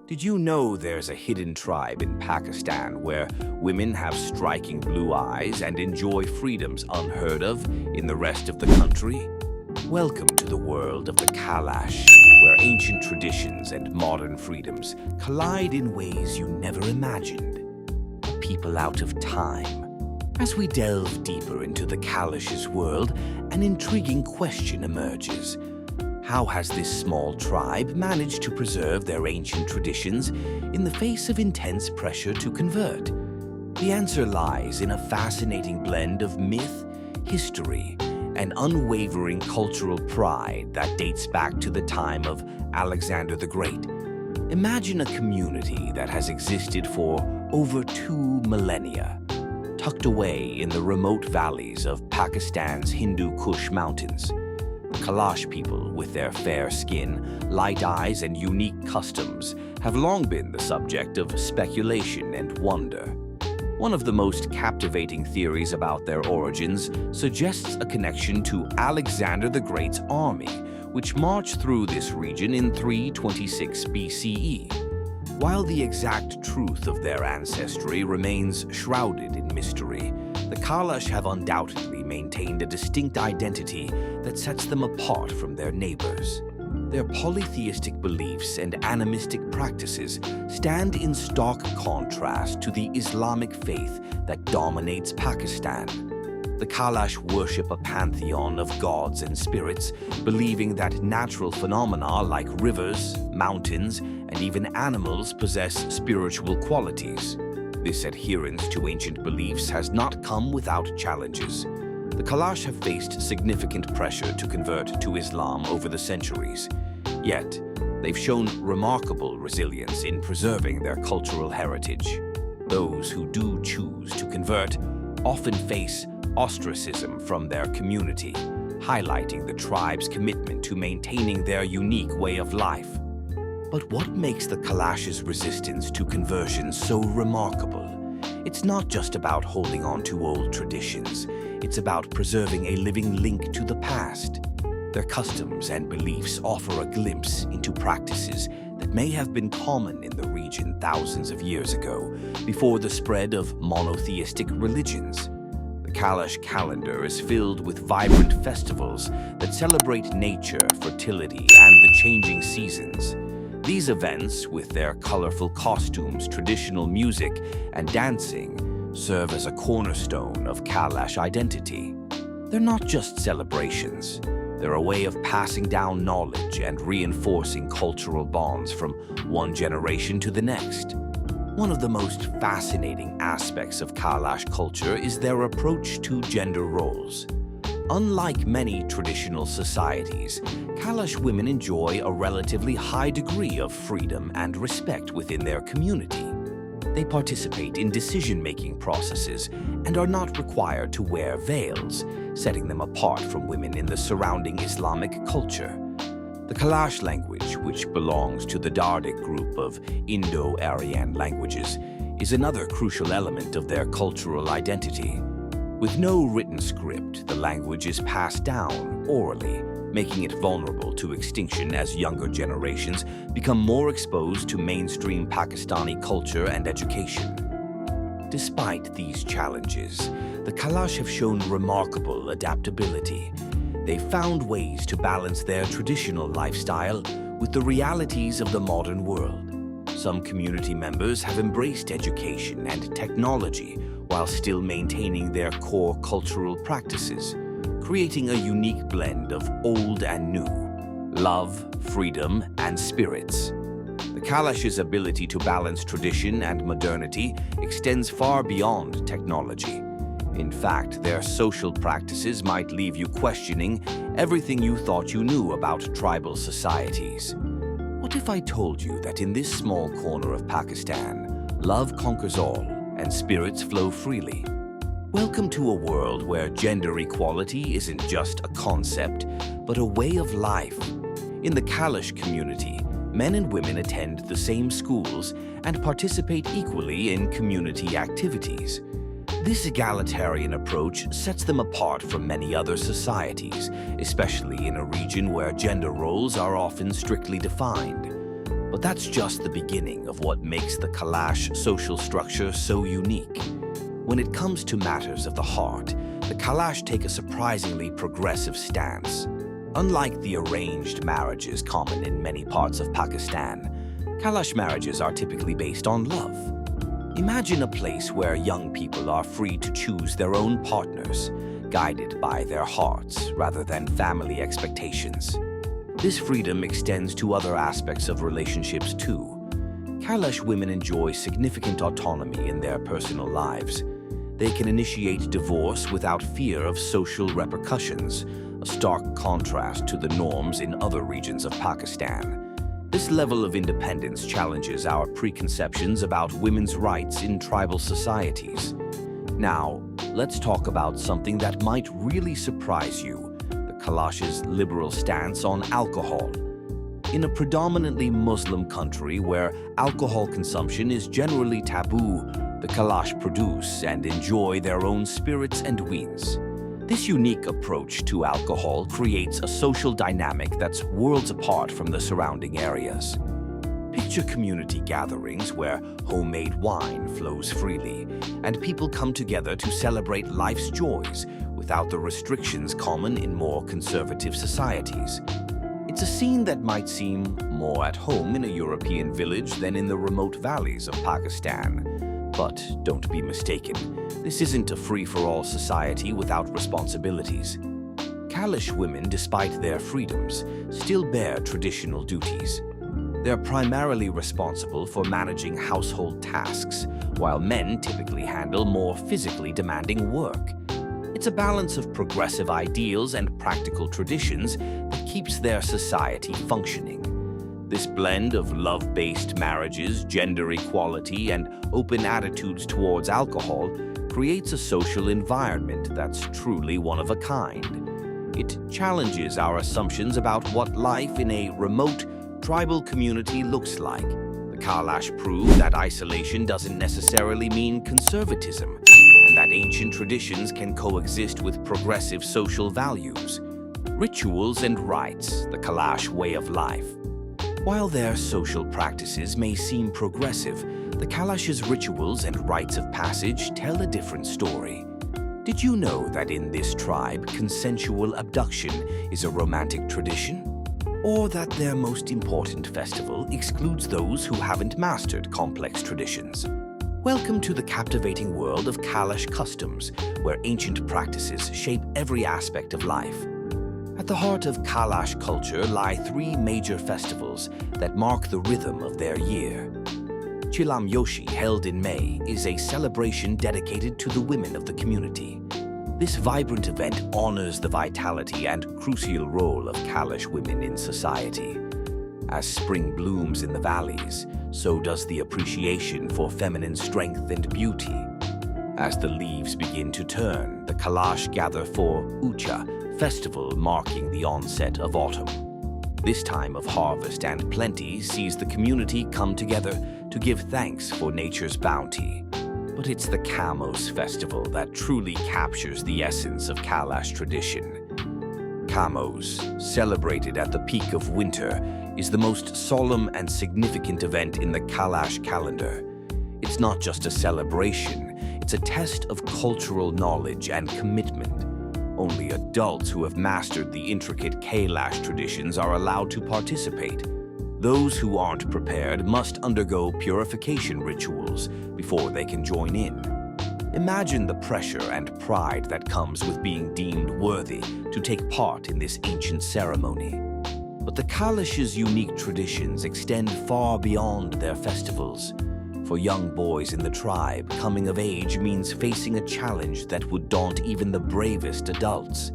Did you know there's a hidden tribe in Pakistan where women have striking blue eyes and enjoy freedoms unheard of in the rest of the country? Welcome to the world of the Kalash, where ancient traditions and modern freedoms collide in ways you never imagined. A people out of time. As we delve deeper into the Kalash's world, an intriguing question emerges. How has this small tribe managed to preserve their ancient traditions in the face of intense pressure to convert? The answer lies in a fascinating blend of myth, history, and unwavering cultural pride that dates back to the time of Alexander the Great. Imagine a community that has existed for over 2 millennia, tucked away in the remote valleys of Pakistan's Hindukush mountains. The Kalash people, with their fair skin, light eyes, and unique customs, have long been the subject of speculation and wonder. One of the most captivating theories about their origins suggests a connection to Alexander the Great's army, which marched through this region in 326 BCE. While the exact truth of their ancestry remains shrouded in mystery, the Kalash have undoubtedly maintained a distinct identity that sets them apart from their neighbors. Their polytheistic beliefs and animistic practices stand in stark contrast to the Islamic faith that dominates Pakistan. The Kalash worship a pantheon of gods and spirits, believing that natural phenomena like rivers, mountains, and even animals possess spiritual qualities. This adherence to ancient beliefs has not come without challenges. The Kalash have faced significant pressure to convert to Islam over the centuries. Yet, they've shown remarkable resilience in preserving their cultural heritage. Those who do choose to convert often face ostracism from their community, highlighting the tribe's commitment to maintaining their unique way of life. But what makes the Kalash's resistance to conversion so remarkable? It's not just about holding on to old traditions. It's about preserving a living link to the past. Their customs and beliefs offer a glimpse into practices that may have been common in the region thousands of years ago, before the spread of monotheistic religions. The Kalash calendar is filled with vibrant festivals that celebrate nature, fertility, and the changing seasons. These events, with their colorful costumes, traditional music, and dancing, serve as a cornerstone of Kalash identity. They're not just celebrations. They're a way of passing down knowledge and reinforcing cultural bonds from one generation to the next. One of the most fascinating aspects of Kalash culture is their approach to gender roles. Unlike many traditional societies, Kalash women enjoy a relatively high degree of freedom and respect within their community. They participate in decision-making processes and are not required to wear veils, setting them apart from women in the surrounding Islamic culture. The Kalash language, which belongs to the Dardic group of Indo-Aryan languages, is another crucial element of their cultural identity. With no written script, the language is passed down orally, making it vulnerable to extinction as younger generations become more exposed to mainstream Pakistani culture and education. Despite these challenges, the Kalash have shown remarkable adaptability. They've found ways to balance their traditional lifestyle with the realities of the modern world. Some community members have embraced education and technology while still maintaining their core cultural practices, creating a unique blend of old and new, love, freedom, and spirits. The Kalash's ability to balance tradition and modernity extends far beyond technology. In fact, their social practices might leave you questioning everything you thought you knew about tribal societies. What if I told you that in this small corner of Pakistan, love conquers all and spirits flow freely? Welcome to a world where gender equality isn't just a concept, but a way of life. In the Kalash community, men and women attend the same schools and participate equally in community activities. This egalitarian approach sets them apart from many other societies, especially in a region where gender roles are often strictly defined. But that's just the beginning of what makes the Kalash social structure so unique. When it comes to matters of the heart, the Kalash take a surprisingly progressive stance. Unlike the arranged marriages common in many parts of Pakistan, Kalash marriages are typically based on love. Imagine a place where young people are free to choose their own partners, guided by their hearts rather than family expectations. This freedom extends to other aspects of relationships too. Kalash women enjoy significant autonomy in their personal lives. They can initiate divorce without fear of social repercussions, a stark contrast to the norms in other regions of Pakistan. This level of independence challenges our preconceptions about women's rights in tribal societies. Now, let's talk about something that might really surprise you: the Kalash's liberal stance on alcohol. In a predominantly Muslim country where alcohol consumption is generally taboo, the Kalash produce and enjoy their own spirits and wines. This unique approach to alcohol creates a social dynamic that's worlds apart from the surrounding areas. Picture community gatherings where homemade wine flows freely, and people come together to celebrate life's joys without the restrictions common in more conservative societies. It's a scene that might seem more at home in a European village than in the remote valleys of Pakistan. But don't be mistaken, this isn't a free-for-all society without responsibilities. Kalash women, despite their freedoms, still bear traditional duties. They're primarily responsible for managing household tasks, while men typically handle more physically demanding work. It's a balance of progressive ideals and practical traditions that keeps their society functioning. This blend of love-based marriages, gender equality, and open attitudes towards alcohol creates a social environment that's truly one of a kind. It challenges our assumptions about what life in a remote, tribal community looks like. The Kalash prove that isolation doesn't necessarily mean conservatism, and that ancient traditions can coexist with progressive social values. Rituals and rites, the Kalash way of life. While their social practices may seem progressive, the Kalash's rituals and rites of passage tell a different story. Did you know that in this tribe, consensual abduction is a romantic tradition? Or that their most important festival excludes those who haven't mastered complex traditions? Welcome to the captivating world of Kalash customs, where ancient practices shape every aspect of life. At the heart of Kalash culture lie three major festivals that mark the rhythm of their year. Chilam Yoshi, held in May, is a celebration dedicated to the women of the community. This vibrant event honors the vitality and crucial role of Kalash women in society. As spring blooms in the valleys, so does the appreciation for feminine strength and beauty. As the leaves begin to turn, the Kalash gather for Ucha, festival marking the onset of autumn. This time of harvest and plenty sees the community come together to give thanks for nature's bounty. But it's the Kamos festival that truly captures the essence of Kalash tradition. Kamos, celebrated at the peak of winter, is the most solemn and significant event in the Kalash calendar. It's not just a celebration, it's a test of cultural knowledge and commitment. Only adults who have mastered the intricate Kalash traditions are allowed to participate. Those who aren't prepared must undergo purification rituals before they can join in. Imagine the pressure and pride that comes with being deemed worthy to take part in this ancient ceremony. But the Kalash's unique traditions extend far beyond their festivals. For young boys in the tribe, coming of age means facing a challenge that would daunt even the bravest adults.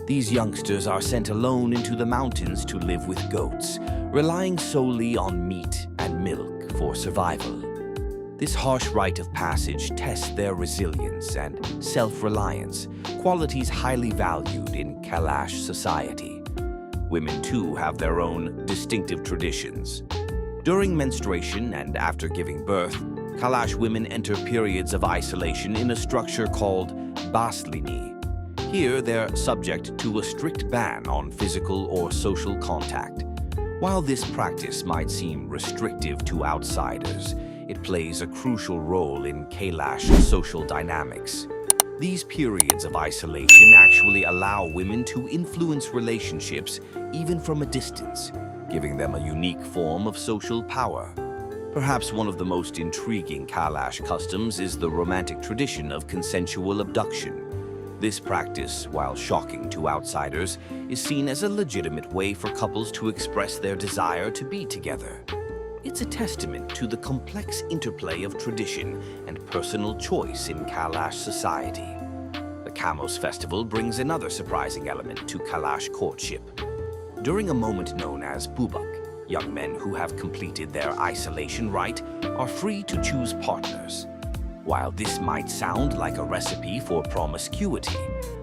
These youngsters are sent alone into the mountains to live with goats, relying solely on meat and milk for survival. This harsh rite of passage tests their resilience and self-reliance, qualities highly valued in Kalash society. Women too have their own distinctive traditions. During menstruation and after giving birth, Kalash women enter periods of isolation in a structure called Baslini. Here, they're subject to a strict ban on physical or social contact. While this practice might seem restrictive to outsiders, it plays a crucial role in Kalash social dynamics. These periods of isolation actually allow women to influence relationships even from a distance, giving them a unique form of social power. Perhaps one of the most intriguing Kalash customs is the romantic tradition of consensual abduction. This practice, while shocking to outsiders, is seen as a legitimate way for couples to express their desire to be together. It's a testament to the complex interplay of tradition and personal choice in Kalash society. The Kamos festival brings another surprising element to Kalash courtship. During a moment known as Bubak, young men who have completed their isolation rite are free to choose partners. While this might sound like a recipe for promiscuity,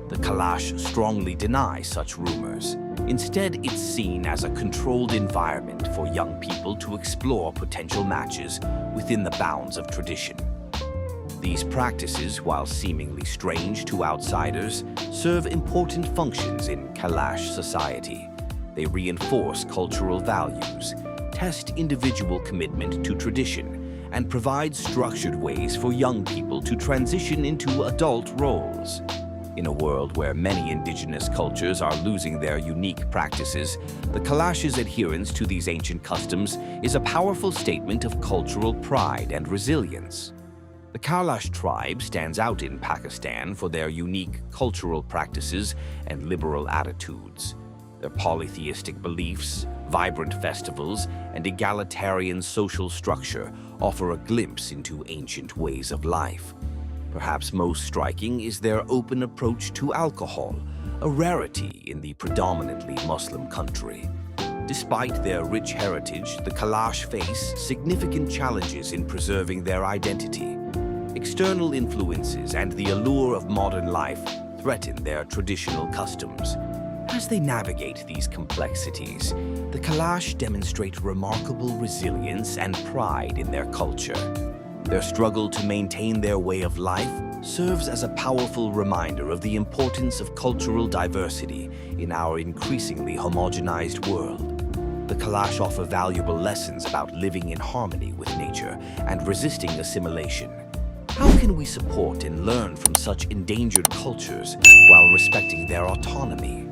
the Kalash strongly deny such rumors. Instead, it's seen as a controlled environment for young people to explore potential matches within the bounds of tradition. These practices, while seemingly strange to outsiders, serve important functions in Kalash society. They reinforce cultural values, test individual commitment to tradition, and provide structured ways for young people to transition into adult roles. In a world where many indigenous cultures are losing their unique practices, the Kalash's adherence to these ancient customs is a powerful statement of cultural pride and resilience. The Kalash tribe stands out in Pakistan for their unique cultural practices and liberal attitudes. Their polytheistic beliefs, vibrant festivals, and egalitarian social structure offer a glimpse into ancient ways of life. Perhaps most striking is their open approach to alcohol, a rarity in the predominantly Muslim country. Despite their rich heritage, the Kalash face significant challenges in preserving their identity. External influences and the allure of modern life threaten their traditional customs. As they navigate these complexities, the Kalash demonstrate remarkable resilience and pride in their culture. Their struggle to maintain their way of life serves as a powerful reminder of the importance of cultural diversity in our increasingly homogenized world. The Kalash offer valuable lessons about living in harmony with nature and resisting assimilation. How can we support and learn from such endangered cultures while respecting their autonomy?